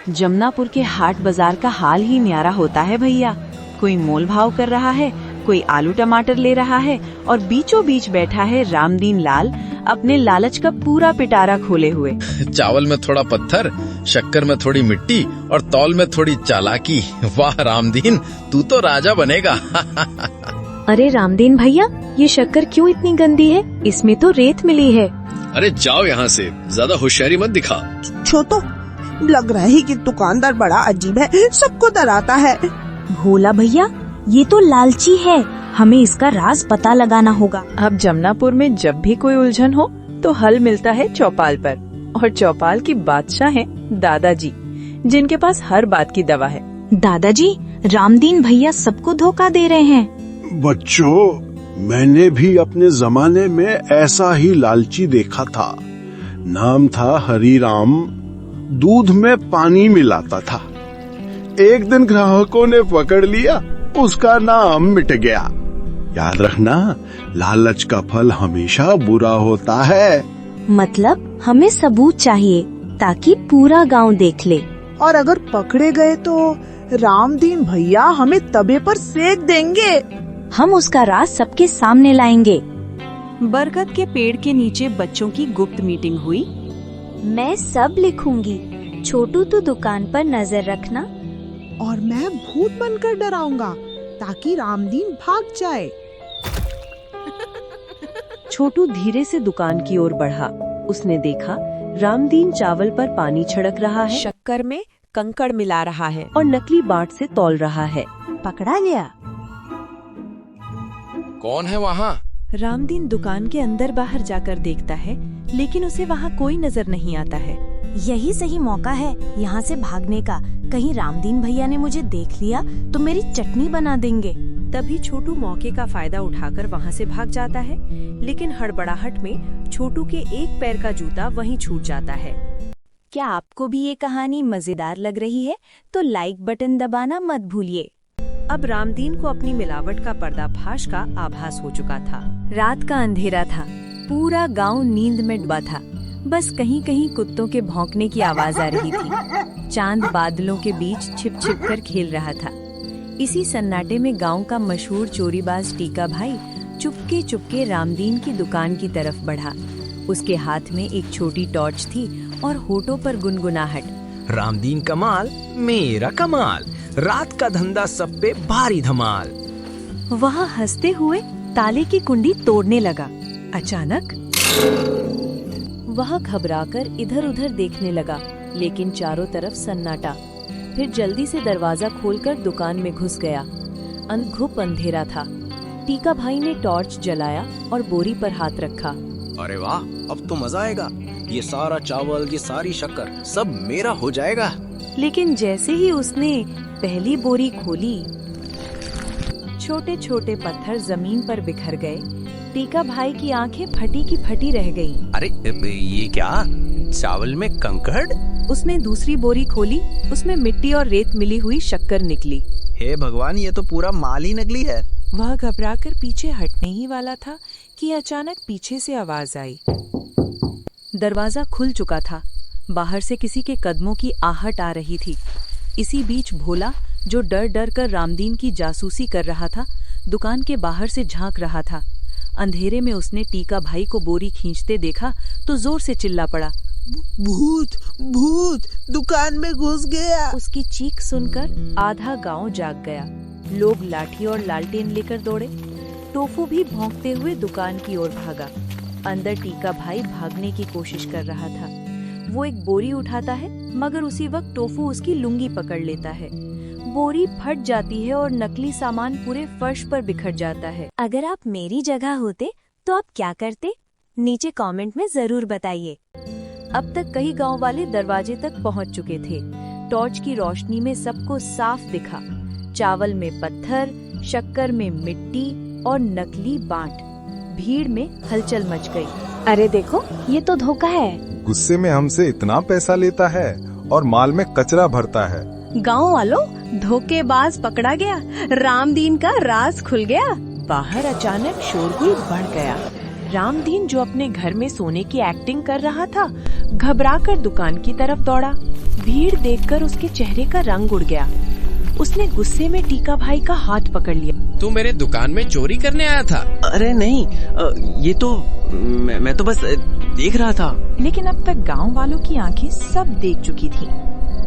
जमुनापुर के हाट बाजार का हाल ही न्यारा होता है भैया। कोई मोल भाव कर रहा है, कोई आलू टमाटर ले रहा है और बीचों बीच बैठा है रामदीन लाल अपने लालच का पूरा पिटारा खोले हुए। चावल में थोड़ा पत्थर, शक्कर में थोड़ी मिट्टी और तौल में थोड़ी चालाकी। वाह रामदीन, तू तो राजा बनेगा। अरे रामदीन भैया, ये शक्कर क्यों इतनी गंदी है? इसमें तो रेत मिली है। अरे जाओ यहाँ से, ज्यादा होशियारी मत दिखा। छोटो, लग रहा है कि दुकानदार बड़ा अजीब है, सबको डराता है। भोला भैया, ये तो लालची है, हमें इसका राज पता लगाना होगा। अब जमुनापुर में जब भी कोई उलझन हो तो हल मिलता है चौपाल पर, और चौपाल की बादशाह हैं दादाजी, जिनके पास हर बात की दवा है। दादाजी, रामदीन भैया सबको धोखा दे रहे हैं। बच्चों, मैंने भी अपने जमाने में ऐसा ही लालची देखा था। नाम था हरिराम, दूध में पानी मिलाता था। एक दिन ग्राहकों ने पकड़ लिया, उसका नाम मिट गया। याद रखना, लालच का फल हमेशा बुरा होता है। मतलब हमें सबूत चाहिए ताकि पूरा गांव देख ले। और अगर पकड़े गए तो रामदीन भैया हमें तवे पर सेक देंगे। हम उसका राज सबके सामने लाएंगे। बरगद के पेड़ के नीचे बच्चों की गुप्त मीटिंग हुई। मैं सब लिखूंगी, छोटू तू दुकान पर नजर रखना। और मैं भूत बनकर डराऊंगा ताकि रामदीन भाग जाए। छोटू धीरे से दुकान की ओर बढ़ा। उसने देखा रामदीन चावल पर पानी छिड़क रहा है, शक्कर में कंकड़ मिला रहा है और नकली बाट से तौल रहा है। पकड़ा गया। कौन है वहाँ? रामदीन दुकान के अंदर बाहर जाकर देखता है, लेकिन उसे वहाँ कोई नजर नहीं आता है। यही सही मौका है यहाँ से भागने का। कहीं रामदीन भैया ने मुझे देख लिया तो मेरी चटनी बना देंगे। तभी छोटू मौके का फायदा उठाकर वहाँ से भाग जाता है, लेकिन हड़बड़ाहट में छोटू के एक पैर का जूता वहीं छूट जाता है। क्या आपको भी ये कहानी मजेदार लग रही है? तो लाइक बटन दबाना मत भूलिए। अब रामदीन को अपनी मिलावट का पर्दाफाश का आभास हो चुका था। रात का अंधेरा था, पूरा गांव नींद में डूबा था। बस कहीं कहीं कुत्तों के भौंकने की आवाज आ रही थी। चांद बादलों के बीच छिप छिप कर खेल रहा था। इसी सन्नाटे में गांव का मशहूर चोरीबाज टीका भाई चुपके चुपके रामदीन की दुकान की तरफ बढ़ा। उसके हाथ में एक छोटी टॉर्च थी और होठों पर गुनगुनाहट। रामदीन कमाल, मेरा कमाल, रात का धंधा सब पे भारी धमाल। वह हंसते हुए ताले की कुंडी तोड़ने लगा। अचानक वह घबराकर इधर उधर देखने लगा, लेकिन चारों तरफ सन्नाटा। फिर जल्दी से दरवाजा खोलकर दुकान में घुस गया। घुप अंधेरा था। टीका भाई ने टॉर्च जलाया और बोरी पर हाथ रखा। अरे वाह, अब तो मजा आएगा। ये सारा चावल, ये सारी शक्कर सब मेरा हो जाएगा। लेकिन जैसे ही उसने पहली बोरी खोली, छोटे छोटे पत्थर जमीन पर बिखर गए। टीका भाई की आंखें फटी की फटी रह गईं। अरे ये क्या? चावल में कंकड़? उसने दूसरी बोरी खोली, उसमें मिट्टी और रेत मिली हुई शक्कर निकली। हे भगवान, ये तो पूरा माल ही नकली है। वह घबराकर पीछे हटने ही वाला था कि अचानक पीछे से आवाज आई। दरवाजा खुल चुका था। बाहर से किसी के कदमों की आहट आ रही थी। इसी बीच भोला, जो डर डर कर रामदीन की जासूसी कर रहा था, दुकान के बाहर से झांक रहा था। अंधेरे में उसने टीका भाई को बोरी खींचते देखा तो जोर से चिल्ला पड़ा, भूत भूत, दुकान में घुस गया। उसकी चीख सुनकर आधा गांव जाग गया। लोग लाठी और लालटेन लेकर दौड़े। टोफू भी भौंकते हुए दुकान की ओर भागा। अंदर टीका भाई भागने की कोशिश कर रहा था। वो एक बोरी उठाता है, मगर उसी वक्त टोफू उसकी लुंगी पकड़ लेता है। बोरी फट जाती है और नकली सामान पूरे फर्श पर बिखर जाता है। अगर आप मेरी जगह होते तो आप क्या करते? नीचे कमेंट में जरूर बताइए। अब तक कई गांव वाले दरवाजे तक पहुंच चुके थे। टॉर्च की रोशनी में सबको साफ दिखा। चावल में पत्थर, शक्कर में मिट्टी और नकली बांट। भीड़ में हलचल मच गई। अरे देखो, ये तो धोखा है। गुस्से में हमसे इतना पैसा लेता है और माल में कचरा भरता है। गांव वालों, धोखेबाज पकड़ा गया। रामदीन का राज खुल गया। बाहर अचानक शोरगुल बढ़ गया। रामदीन, जो अपने घर में सोने की एक्टिंग कर रहा था, घबराकर दुकान की तरफ दौड़ा। भीड़ देखकर उसके चेहरे का रंग उड़ गया। उसने गुस्से में टीका भाई का हाथ पकड़ लिया। तू मेरे दुकान में चोरी करने आया था? अरे नहीं, ये तो मैं तो बस देख रहा था। लेकिन अब तक गांव वालों की आंखें सब देख चुकी थीं।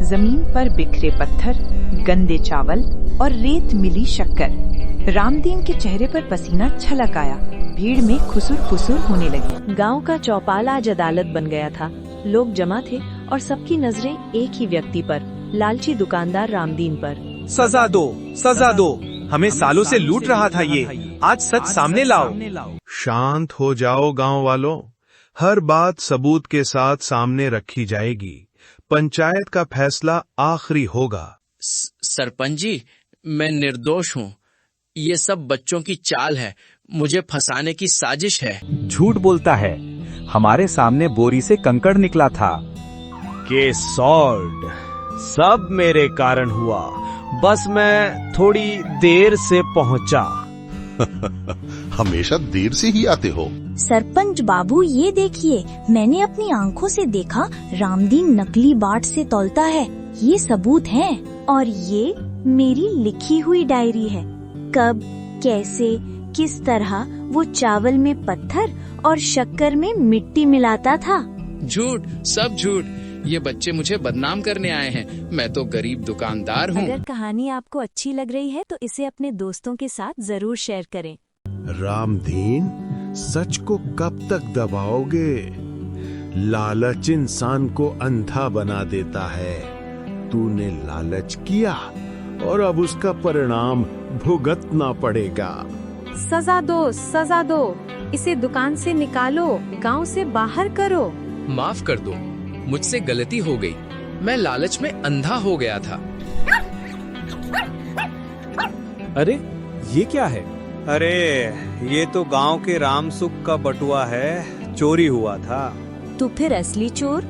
जमीन पर बिखरे पत्थर, गंदे चावल और रेत मिली शक्कर। रामदीन के चेहरे पर पसीना छलक आया। भीड़ में खुसुर-फुसुर होने लगी। गांव का चौपाल आज अदालत बन गया था। लोग जमा थे और सबकी नजरें एक ही व्यक्ति पर, लालची दुकानदार रामदीन पर। सजा दो, सजा दो। हमें सालों से लूट रहा था ये। आज सच सामने लाओ। शांत हो जाओ गांव वालों। हर बात सबूत के साथ सामने रखी जाएगी। पंचायत का फैसला आखिरी होगा। सरपंच जी, मैं निर्दोष हूँ। ये सब बच्चों की चाल है। मुझे फंसाने की साजिश है। झूठ बोलता है। हमारे सामने बोरी से कंकड़ निकला था। के सॉल्ड सब मेरे कारण हुआ। बस मैं थोड़ी देर से पहुंचा। हमेशा देर से ही आते हो। सरपंच बाबू, ये देखिए, मैंने अपनी आंखों से देखा रामदीन नकली बाट से तौलता है। ये सबूत है। और ये मेरी लिखी हुई डायरी है। कब, कैसे, किस तरह वो चावल में पत्थर और शक्कर में मिट्टी मिलाता था। झूठ, सब झूठ। ये बच्चे मुझे बदनाम करने आए हैं। मैं तो गरीब दुकानदार हूँ। अगर कहानी आपको अच्छी लग रही है तो इसे अपने दोस्तों के साथ जरूर शेयर करें। रामदीन, सच को कब तक दबाओगे? लालच इंसान को अंधा बना देता है। तूने लालच किया और अब उसका परिणाम भुगतना पड़ेगा। सजा दो, सजा दो। इसे दुकान से निकालो, गांव से बाहर करो। माफ कर दो, मुझसे गलती हो गई। मैं लालच में अंधा हो गया था। अरे ये क्या है? अरे ये तो गांव के रामसुख का बटुआ है। चोरी हुआ था। तो फिर असली चोर?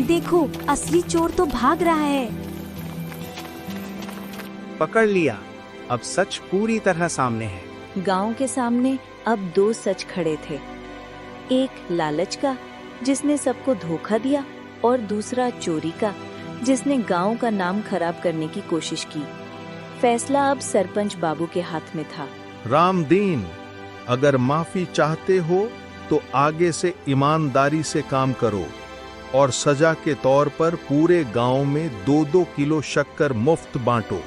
देखो, असली चोर तो भाग रहा है। पकड़ लिया। अब सच पूरी तरह सामने है। गांव के सामने अब दो सच खड़े थे। एक लालच का, जिसने सबको धोखा दिया, और दूसरा चोरी का, जिसने गांव का नाम खराब करने की कोशिश की। फैसला अब सरपंच बाबू के हाथ में था। रामदीन, अगर माफी चाहते हो तो आगे से ईमानदारी से काम करो और सजा के तौर पर पूरे गांव में 2-2 किलो शक्कर मुफ्त बांटो।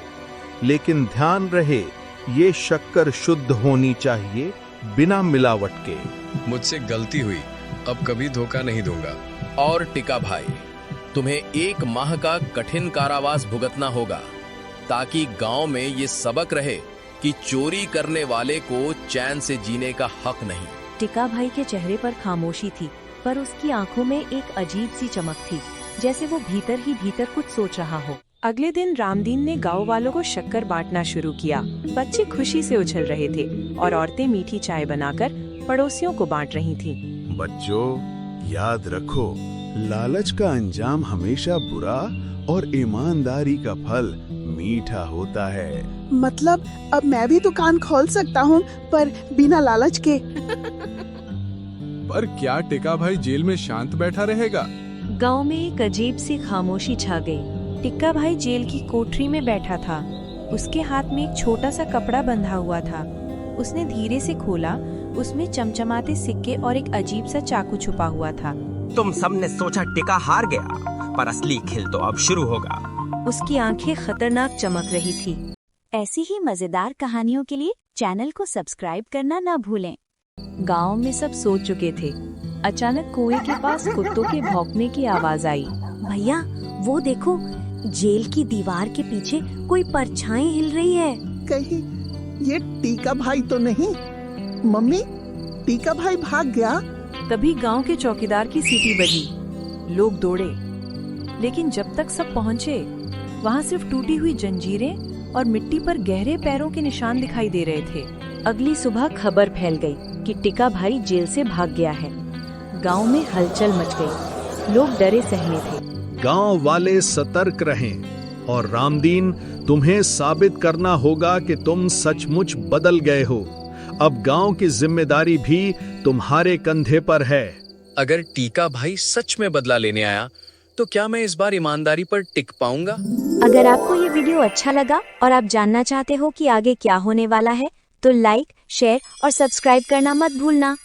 लेकिन ध्यान रहे, ये शक्कर शुद्ध होनी चाहिए, बिना मिलावट के। मुझसे गलती हुई, अब कभी धोखा नहीं दूंगा। और टिका भाई, तुम्हें 1 माह का कठिन कारावास भुगतना होगा, ताकि गांव में ये सबक रहे कि चोरी करने वाले को चैन से जीने का हक नहीं। टिका भाई के चेहरे पर खामोशी थी, पर उसकी आंखों में एक अजीब सी चमक थी, जैसे वो भीतर ही भीतर कुछ सोच रहा हो। अगले दिन रामदीन ने गांव वालों को शक्कर बांटना शुरू किया। बच्चे खुशी से उछल रहे थे और औरतें मीठी चाय बनाकर पड़ोसियों को बांट रही थीं। बच्चों, याद रखो, लालच का अंजाम हमेशा बुरा और ईमानदारी का फल मीठा होता है। मतलब अब मैं भी दुकान खोल सकता हूँ, पर बिना लालच के। पर क्या टिका भाई जेल में शांत बैठा रहेगा? गांव में एक अजीब सी खामोशी छा गई। टिक्का भाई जेल की कोठरी में बैठा था। उसके हाथ में एक छोटा सा कपड़ा बंधा हुआ था। उसने धीरे से खोला। उसमें चमचमाते सिक्के और एक अजीब सा चाकू छुपा हुआ था। तुम सबने सोचा टिका हार गया, पर असली खेल तो अब शुरू होगा। उसकी आंखें खतरनाक चमक रही थी। ऐसी ही मजेदार कहानियों के लिए चैनल को सब्सक्राइब करना न भूलें। गांव में सब सो चुके थे। अचानक कुएं के पास कुत्तों के भौंकने की आवाज आई। भैया, वो देखो, जेल की दीवार के पीछे कोई परछाई हिल रही है। कहीं ये टीका भाई तो नहीं? मम्मी, टीका भाई भाग गया। तभी गांव के चौकीदार की सीटी बजी। लोग दौड़े, लेकिन जब तक सब पहुंचे, वहां सिर्फ टूटी हुई जंजीरें और मिट्टी पर गहरे पैरों के निशान दिखाई दे रहे थे। अगली सुबह खबर फैल गई कि टिका भाई जेल से भाग गया है। गांव में हलचल मच गई। लोग डरे सहमे थे। गांव वाले सतर्क रहें और रामदीन, तुम्हें साबित करना होगा कि तुम सचमुच बदल गए हो। अब गांव की जिम्मेदारी भी तुम्हारे कंधे पर है। अगर टीका भाई सच में बदला लेने आया तो क्या मैं इस बार ईमानदारी पर टिक पाऊंगा? अगर आपको ये वीडियो अच्छा लगा और आप जानना चाहते हो कि आगे क्या होने वाला है, तो लाइक, शेयर और सब्सक्राइब करना मत भूलना।